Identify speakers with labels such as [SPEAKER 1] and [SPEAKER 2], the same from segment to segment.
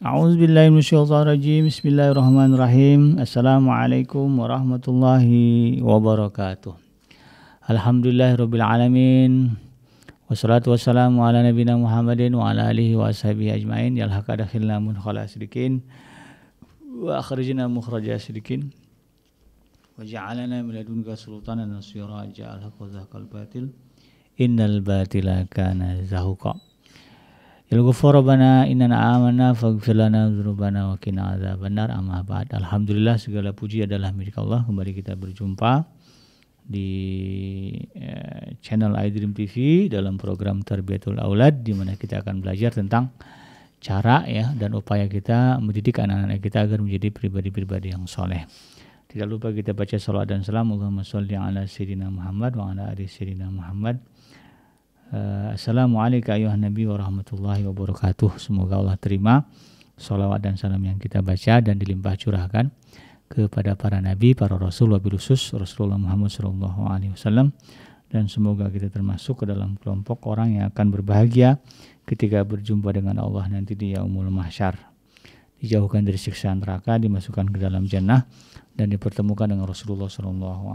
[SPEAKER 1] A'udzubillahi minasyaitonirrajim. Bismillahirrahmanirrahim. Assalamualaikum warahmatullahi wabarakatuh. Alhamdulillahirabbil alamin. Wassalatu wassalamu ala nabiyina Muhammadin wa ala alihi wa ashabihi ajmain. Ya al-haq adakhilna mun khala sidikin wa akhrijna mukhraja sidikin. Wa ja'alana min ladunka sultanan nasira ja'al haqq wa zahaqal batil. Innal batila kana zahuqa. Ya Ghafur Rabbana innana amanna faghfir lana dzunubana wa qina adzabannar. Amma ba'd. Alhamdulillah, segala puji adalah milik Allah. Kembali kita berjumpa di channel iDream TV dalam program Tarbiyatul Aulad, di mana kita akan belajar tentang cara dan upaya kita mendidik anak-anak kita agar menjadi pribadi-pribadi yang soleh. Tidak lupa kita baca salawat dan salam. Allahumma sholli ala sayyidina Muhammad wa ala ali sayyidina Muhammad. Assalamualaikum ayuhan nabi warahmatullahi wabarakatuh. Semoga Allah terima salawat dan salam yang kita baca dan dilimpah curahkan kepada para nabi, para rasul, wabil khusus Rasulullah Muhammad SAW, dan semoga kita termasuk ke dalam kelompok orang yang akan berbahagia ketika berjumpa dengan Allah nanti di yaumul mahsyar, dijauhkan dari siksa neraka, dimasukkan ke dalam jannah, dan dipertemukan dengan Rasulullah SAW,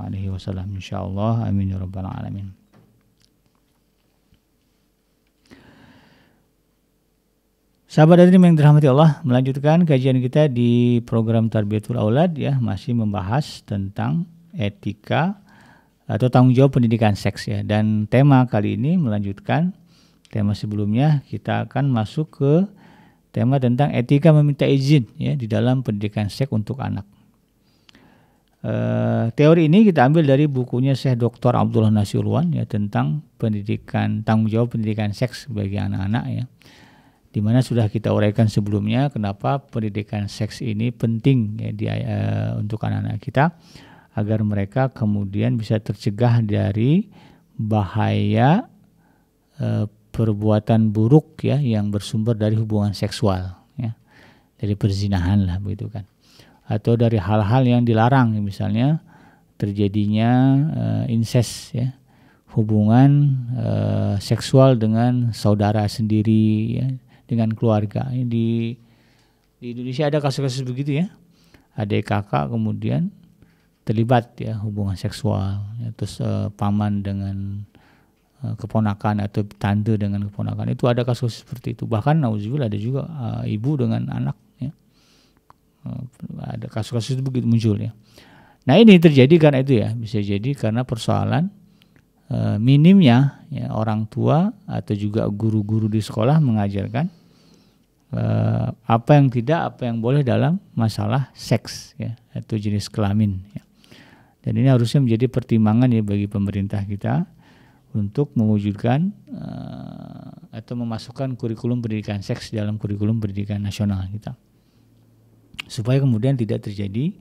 [SPEAKER 1] insyaallah. Amin ya rabbal alamin. Sahabat hadirin yang dirahmati Allah, melanjutkan kajian kita di program Tarbiyatul Aulad, masih membahas tentang etika atau tanggung jawab pendidikan seks, dan tema kali ini melanjutkan tema sebelumnya. Kita akan masuk ke tema tentang etika meminta izin di dalam pendidikan seks untuk anak. Teori ini kita ambil dari bukunya Syekh Dr. Abdullah Nasiulwan tentang tanggung jawab pendidikan seks bagi anak-anak, di mana sudah kita uraikan sebelumnya kenapa pendidikan seks ini penting untuk anak-anak kita, agar mereka kemudian bisa tercegah dari bahaya perbuatan buruk yang bersumber dari hubungan seksual, dari perzinahan lah begitu kan, atau dari hal-hal yang dilarang, misalnya terjadinya incest, hubungan seksual dengan saudara sendiri, dengan keluarga. Di Indonesia ada kasus-kasus begitu, adik kakak kemudian terlibat hubungan seksual, terus paman dengan keponakan atau tante dengan keponakan, itu ada kasus seperti itu. Bahkan nauzubillah ada juga ibu dengan anak, ada kasus-kasus begitu muncul. Nah, ini terjadi karena itu, bisa jadi karena persoalan minimnya orang tua atau juga guru-guru di sekolah mengajarkan apa yang tidak, apa yang boleh dalam masalah seks, atau jenis kelamin, dan ini harusnya menjadi pertimbangan bagi pemerintah kita untuk mewujudkan atau memasukkan kurikulum pendidikan seks dalam kurikulum pendidikan nasional kita, supaya kemudian tidak terjadi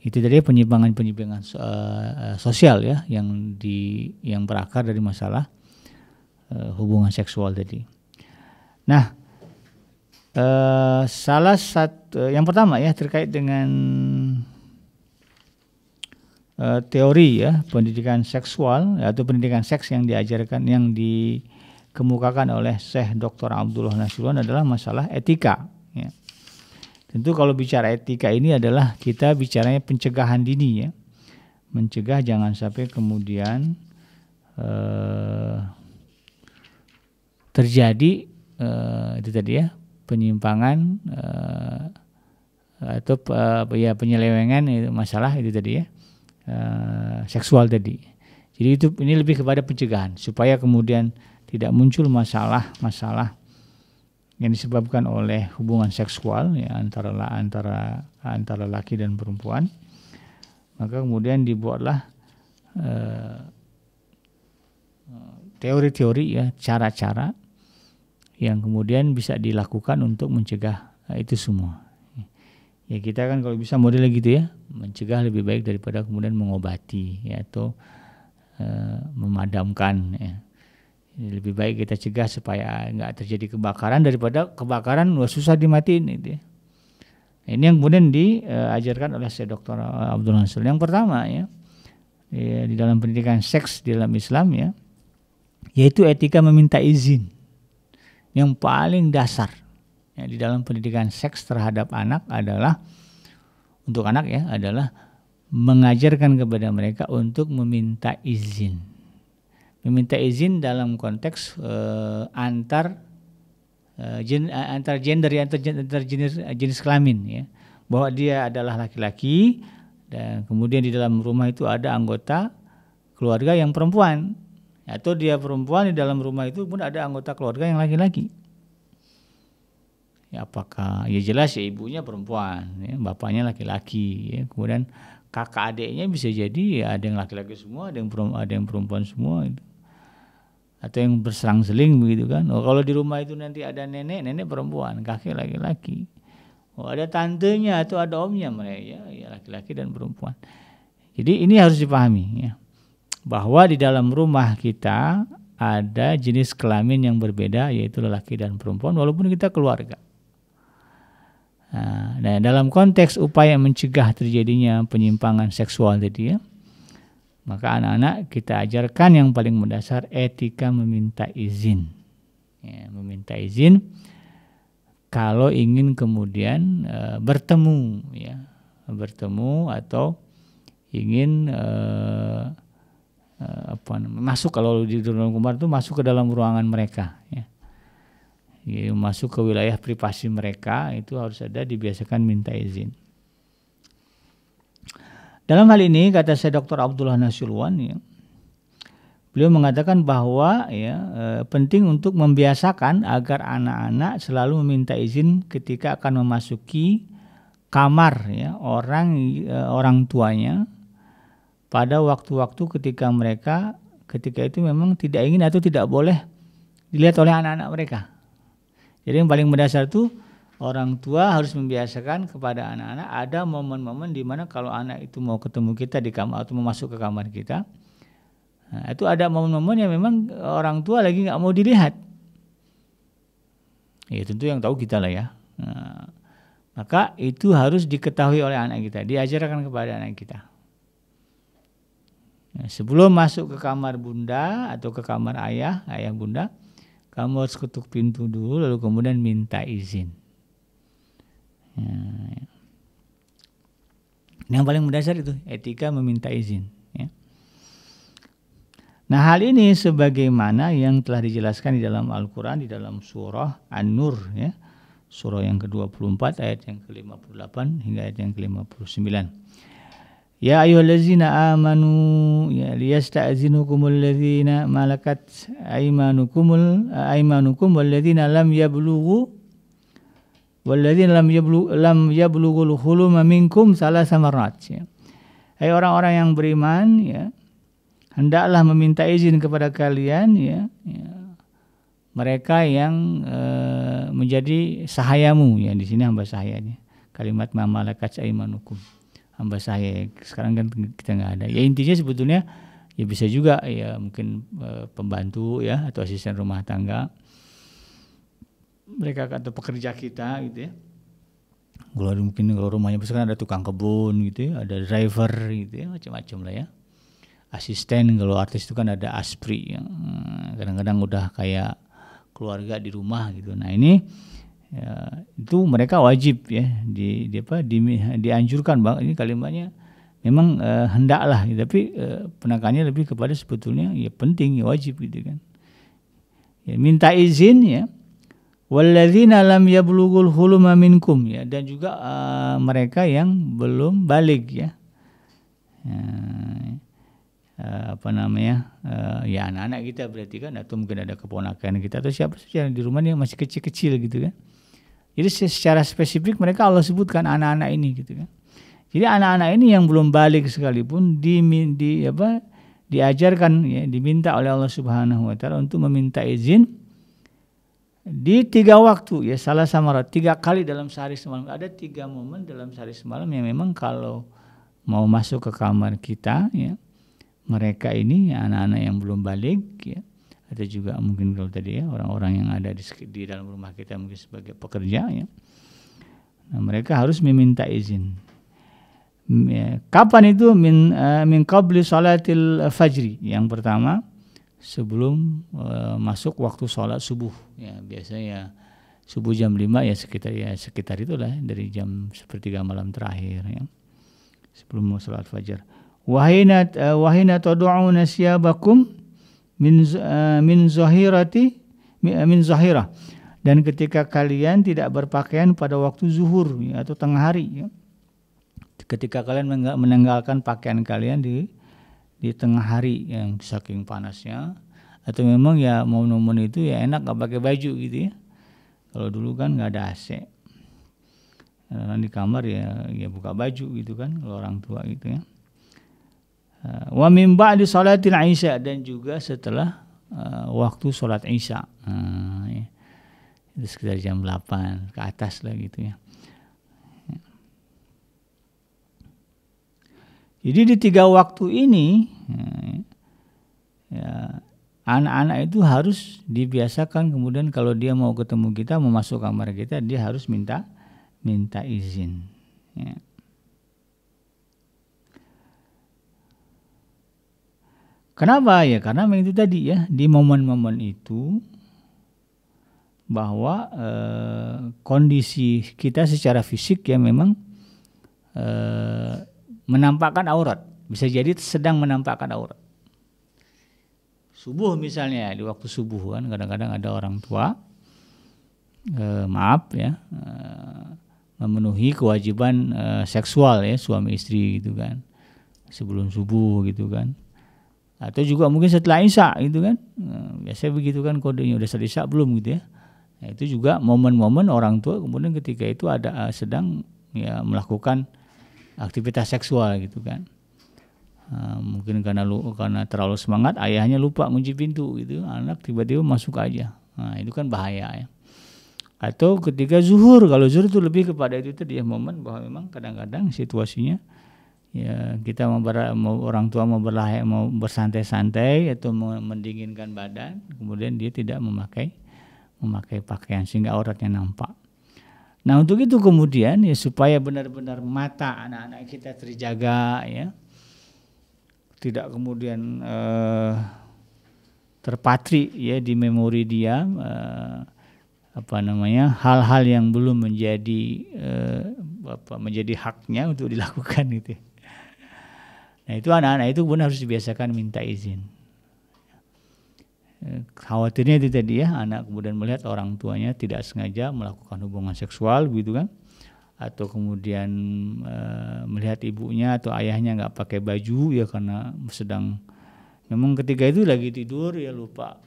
[SPEAKER 1] itu tadi penyimpangan sosial yang berakar dari masalah hubungan seksual tadi. Nah, salah satu yang pertama terkait dengan teori pendidikan seksual atau pendidikan seks yang diajarkan, yang dikemukakan oleh Syekh Dr. Abdullah Nasiulwan adalah masalah etika. Tentu kalau bicara etika ini adalah kita bicaranya pencegahan dini, mencegah jangan sampai kemudian terjadi itu tadi penyimpangan atau penyelewengan masalah itu tadi seksual tadi. Jadi ini lebih kepada pencegahan supaya kemudian tidak muncul masalah yang disebabkan oleh hubungan seksual antara laki dan perempuan. Maka kemudian dibuatlah teori-teori, cara-cara yang kemudian bisa dilakukan untuk mencegah itu semua. Kita kan kalau bisa modelnya gitu, mencegah lebih baik daripada kemudian mengobati atau memadamkan. Lebih baik kita cegah supaya nggak terjadi kebakaran daripada kebakaran susah dimatiin itu. Ini yang kemudian diajarkan oleh Syekh Dr. Abdullah Nasiulwan. Yang pertama di dalam pendidikan seks di dalam Islam, yaitu etika meminta izin. Yang paling dasar, ya, di dalam pendidikan seks terhadap anak adalah untuk anak ya adalah mengajarkan kepada mereka untuk meminta izin. Meminta izin dalam konteks antar gender ya, antar jenis kelamin ya. Bahwa dia adalah laki-laki dan kemudian di dalam rumah itu ada anggota keluarga yang perempuan. Atau dia perempuan, di dalam rumah itu pun ada anggota keluarga yang laki-laki. Ya, apakah ya jelas ya ibunya perempuan, ya, bapaknya laki-laki, ya. Kemudian kakak adiknya bisa jadi ya ada yang laki-laki semua, ada yang perempuan semua itu. Atau yang berselang-seling begitu kan. Oh, kalau di rumah itu nanti ada nenek perempuan, kakek laki-laki. Oh, ada tantenya atau ada omnya mereka ya laki-laki dan perempuan. Jadi ini harus dipahami ya. Bahwa di dalam rumah kita ada jenis kelamin yang berbeda yaitu lelaki dan perempuan walaupun kita keluarga. Nah, dalam konteks upaya mencegah terjadinya penyimpangan seksual tadi ya, maka anak-anak kita ajarkan yang paling mendasar etika meminta izin. Ya, meminta izin kalau ingin kemudian bertemu ya, bertemu atau ingin masuk kalau di dalam kamar itu masuk ke dalam ruangan mereka ya. Ya, masuk ke wilayah privasi mereka itu harus ada dibiasakan minta izin. Dalam hal ini kata saya Dr. Abdullah Nasilwan ya, beliau mengatakan bahwa ya penting untuk membiasakan agar anak-anak selalu meminta izin ketika akan memasuki kamar ya orang tuanya pada waktu-waktu ketika itu memang tidak ingin atau tidak boleh dilihat oleh anak-anak mereka. Jadi yang paling mendasar itu orang tua harus membiasakan kepada anak-anak ada momen-momen di mana kalau anak itu mau ketemu kita di kamar atau mau masuk ke kamar kita, nah, itu ada momen-momen yang memang orang tua lagi nggak mau dilihat. Ya tentu yang tahu kita lah ya. Nah, maka itu harus diketahui oleh anak kita, diajarkan kepada anak kita. Sebelum masuk ke kamar bunda atau ke kamar ayah bunda, kamu harus ketuk pintu dulu lalu kemudian minta izin. Yang paling mendasar itu etika meminta izin. Ya. Nah hal ini sebagaimana yang telah dijelaskan di dalam Al-Quran di dalam surah An-Nur, ya, surah yang ke-24 ayat yang ke-58 hingga ayat yang ke-59. Ya ayyuhallazina amanu ya liyasta'zinukumul ladzina malakat aymanukum walladzina lam yablughu lam yablughul huluma minkum salasa marrat ya. Hai orang-orang yang beriman ya, hendaklah meminta izin kepada kalian ya, mereka yang menjadi sahayamu ya, di sini hamba sahayanya. Kalimat malakat aymanukum. Hamba saya sekarang kan kita nggak ada. Ya intinya sebetulnya ya bisa juga ya mungkin pembantu ya atau asisten rumah tangga. Mereka atau pekerja kita gitu ya. Kalau rumahnya besar kan ada tukang kebun gitu ya, ada driver gitu ya, macam-macam lah ya. Asisten kalau artis itu kan ada aspri yang kadang-kadang udah kayak keluarga di rumah gitu. Nah ini ya, itu mereka wajib ya dianjurkan bang, ini kalimatnya memang hendaklah ya, tapi penekanannya lebih kepada sebetulnya ya penting ya wajib gitu kan ya, minta izin ya walladzina lam yablughul huluma minkum ya, dan juga mereka yang belum balik ya, ya anak-anak kita berarti kan, atau mungkin ada keponakan kita atau siapa saja di rumah yang masih kecil-kecil gitu kan. Jadi secara spesifik mereka Allah sebutkan anak-anak ini gitu kan. Jadi anak-anak ini yang belum balik sekalipun diajarkan ya, diminta oleh Allah Subhanahu wa taala untuk meminta izin di 3 waktu ya, salah sama 3 kali dalam sehari semalam. Ada 3 momen dalam sehari semalam yang memang kalau mau masuk ke kamar kita ya, mereka ini ya, anak-anak yang belum balik ya, atau juga mungkin kalau tadi ya orang-orang yang ada di dalam rumah kita mungkin sebagai pekerja ya, nah, mereka harus meminta izin. Kapan itu? Min qabli salatil fajri. Yang pertama sebelum masuk waktu sholat subuh ya, biasanya subuh jam 5 ya sekitar itulah dari jam sepertiga malam terakhir ya. Sebelum salat fajar. Wahina tad'una siyabakum min zahirah, dan ketika kalian tidak berpakaian pada waktu zuhur ya, atau tengah hari ya. Ketika kalian meninggalkan pakaian kalian di tengah hari yang saking panasnya, atau memang ya momen-momen itu ya enak gak pakai baju gitu ya. Kalau dulu kan nggak ada AC, di kamar ya buka baju gitu kan kalau orang tua gitu ya. Wa min ba'di salatil isya, dan juga setelah waktu sholat isya, ya. Itu sekitar jam 8 ke atas lah gitu ya. Jadi di 3 waktu ini ya, anak-anak itu harus dibiasakan, kemudian kalau dia mau ketemu kita, mau masuk kamar kita, dia harus minta izin. Ya. Kenapa ya? Karena itu tadi ya, di momen-momen itu bahwa kondisi kita secara fisik ya memang menampakkan aurat, bisa jadi sedang menampakkan aurat. Subuh misalnya, di waktu subuh kan kadang-kadang ada orang tua memenuhi kewajiban seksual ya suami istri gitu kan, sebelum subuh gitu kan, atau juga mungkin setelah isya gitu kan, biasanya begitu kan kodenya, udah selesai isya belum gitu ya. Nah, itu juga momen-momen orang tua kemudian ketika itu ada sedang ya melakukan aktivitas seksual gitu kan. Mungkin karena terlalu semangat, ayahnya lupa kunci pintu gitu, anak tiba-tiba masuk aja. Nah, itu kan bahaya ya. Atau ketika zuhur, kalau zuhur itu lebih kepada itu tadi ya, momen bahwa memang kadang-kadang situasinya ya kita orang tua mau bersantai-santai atau mendinginkan badan, kemudian dia tidak memakai pakaian sehingga auratnya nampak. Nah, untuk itu kemudian ya supaya benar-benar mata anak-anak kita terjaga ya, tidak kemudian terpatri ya di memori dia hal-hal yang belum menjadi haknya untuk dilakukan gitu. Nah, itu anak-anak itu benar harus dibiasakan minta izin. Khawatirnya itu tadi ya, anak kemudian melihat orang tuanya tidak sengaja melakukan hubungan seksual begitu kan, atau kemudian melihat ibunya atau ayahnya nggak pakai baju ya karena sedang memang ketika itu lagi tidur ya, lupa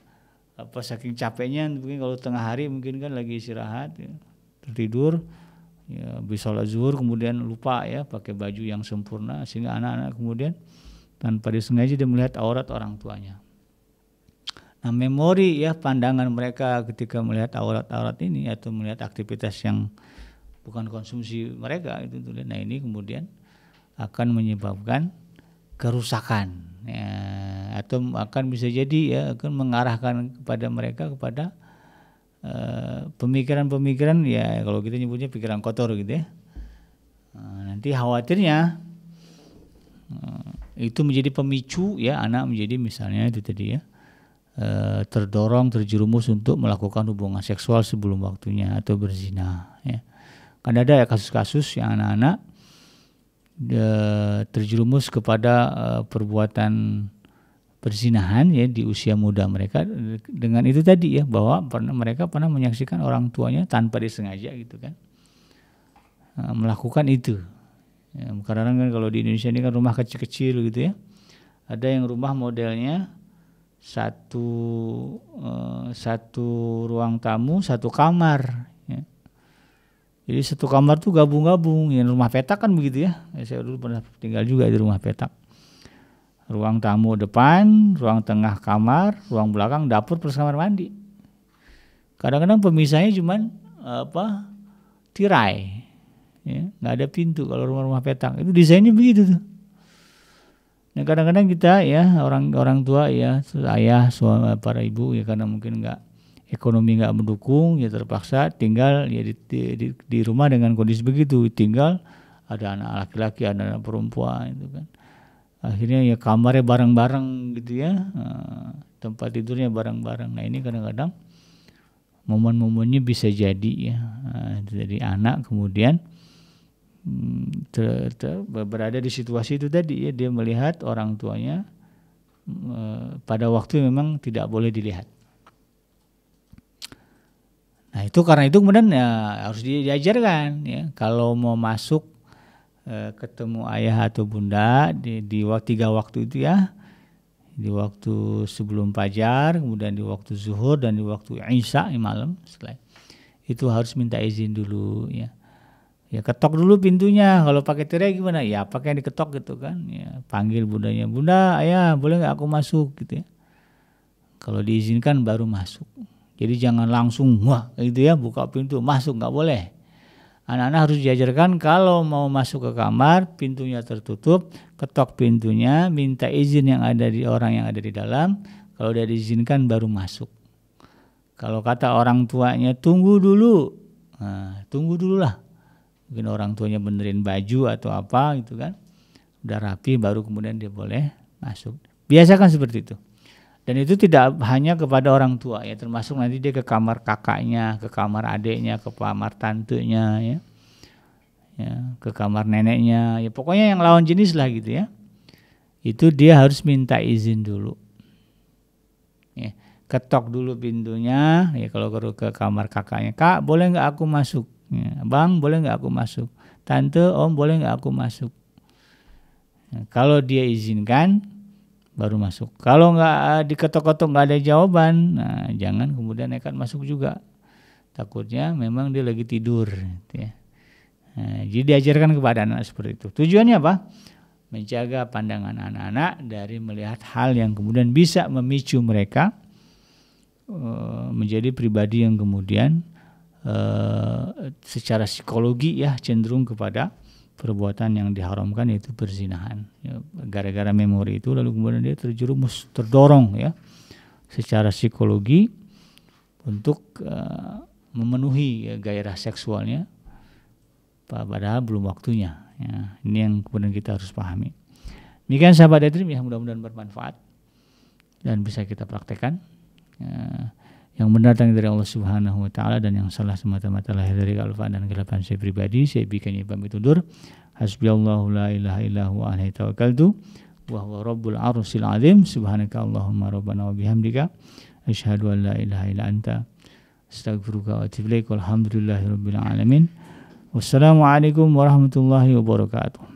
[SPEAKER 1] saking capeknya, mungkin kalau tengah hari mungkin kan lagi istirahat ya, tertidur ya, habis sholat zuhur kemudian lupa ya pakai baju yang sempurna, sehingga anak-anak kemudian tanpa disengaja dia melihat aurat orang tuanya. Nah, memori ya pandangan mereka ketika melihat aurat-aurat ini atau melihat aktivitas yang bukan konsumsi mereka itu, nah ini kemudian akan menyebabkan kerusakan ya, atau akan bisa jadi ya akan mengarahkan kepada mereka kepada pemikiran-pemikiran ya, kalau kita nyebutnya pikiran kotor gitu ya. Nanti khawatirnya itu menjadi pemicu ya, anak menjadi misalnya itu tadi ya terjerumus untuk melakukan hubungan seksual sebelum waktunya atau berzina ya. Kan ada ya kasus-kasus yang anak-anak terjerumus kepada perbuatan perzinahan ya di usia muda mereka, dengan itu tadi ya, bahwa mereka pernah menyaksikan orang tuanya tanpa disengaja gitu kan melakukan itu ya. Karena kan kalau di Indonesia ini kan rumah kecil-kecil gitu ya, ada yang rumah modelnya satu ruang tamu, satu kamar ya. Jadi satu kamar tuh gabung-gabung, yang rumah petak kan begitu ya. Saya dulu pernah tinggal juga di rumah petak. Ruang tamu depan, ruang tengah kamar, ruang belakang dapur plus kamar mandi. Kadang-kadang pemisahnya cuman tirai, ya, nggak ada pintu kalau rumah-rumah petak. Itu desainnya begitu tuh. Nah, kadang-kadang kita ya orang tua ya, ayah, suami, para ibu ya, karena mungkin ekonomi nggak mendukung ya, terpaksa tinggal ya di rumah dengan kondisi begitu, tinggal ada anak laki-laki, ada anak perempuan itu kan. Akhirnya ya kamarnya bareng-bareng gitu ya, tempat tidurnya bareng-bareng. Nah, ini kadang-kadang momen-momennya bisa jadi ya dari anak kemudian berada di situasi itu tadi ya, dia melihat orang tuanya pada waktu memang tidak boleh dilihat. Nah itu karena itu kemudian ya harus diajarkan ya, kalau mau masuk ketemu ayah atau bunda di 3 waktu itu ya, di waktu sebelum fajar, kemudian di waktu zuhur dan di waktu isya malam setelah itu harus minta izin dulu ya. Ya ketok dulu pintunya, kalau pakai tirai gimana? Ya pakai yang diketok gitu kan. Ya panggil bundanya, bunda, ayah boleh nggak aku masuk gitu ya. Kalau diizinkan baru masuk. Jadi jangan langsung wah gitu ya buka pintu masuk, nggak boleh. Anak-anak harus diajarkan kalau mau masuk ke kamar pintunya tertutup, ketok pintunya, minta izin yang ada di orang yang ada di dalam. Kalau udah diizinkan baru masuk. Kalau kata orang tuanya tunggu dulu, nah, tunggu dulu lah. Mungkin orang tuanya benerin baju atau apa gitu kan, udah rapi baru kemudian dia boleh masuk. Biasakan seperti itu. Dan itu tidak hanya kepada orang tua ya, termasuk nanti dia ke kamar kakaknya, ke kamar adiknya, ke kamar tantenya ya, ke kamar neneknya, ya pokoknya yang lawan jenis lah gitu ya. Itu dia harus minta izin dulu. Ya, ketok dulu pintunya ya, kalau ke kamar kakaknya, kak boleh nggak aku masuk? Ya, bang boleh nggak aku masuk? Tante, om boleh nggak aku masuk? Ya, kalau dia izinkan baru masuk. Kalau nggak diketok-ketok nggak ada jawaban, nah jangan kemudian nekat masuk juga. Takutnya memang dia lagi tidur. Gitu ya. Nah, jadi diajarkan kepada anak seperti itu. Tujuannya apa? Menjaga pandangan anak-anak dari melihat hal yang kemudian bisa memicu mereka menjadi pribadi yang kemudian secara psikologi ya cenderung kepada perbuatan yang diharamkan, yaitu perzinahan ya, gara-gara memori itu lalu kemudian dia terjerumus, terdorong ya secara psikologi untuk memenuhi ya, gairah seksualnya padahal belum waktunya ya. Ini yang kemudian kita harus pahami. Demikian sahabat Edrim ya, mudah-mudahan bermanfaat dan bisa kita praktekkan ya. Yang benar datang dari Allah Subhanahu wa taala dan yang salah semata-mata lahir dari kealfaan dan kegelapan saya pribadi. Saya bikin pamit undur. Hasbiyallahu la ilaha illa huwa alaihi tawakkaltu wa huwa rabbul arsyil azim. Subhanaka Allahumma rabbana wa bihamdika asyhadu an la ilaha illa anta astaghfiruka wa atubu ilaik. Walhamdulillahirabbil alamin. Wassalamualaikum warahmatullahi wabarakatuh.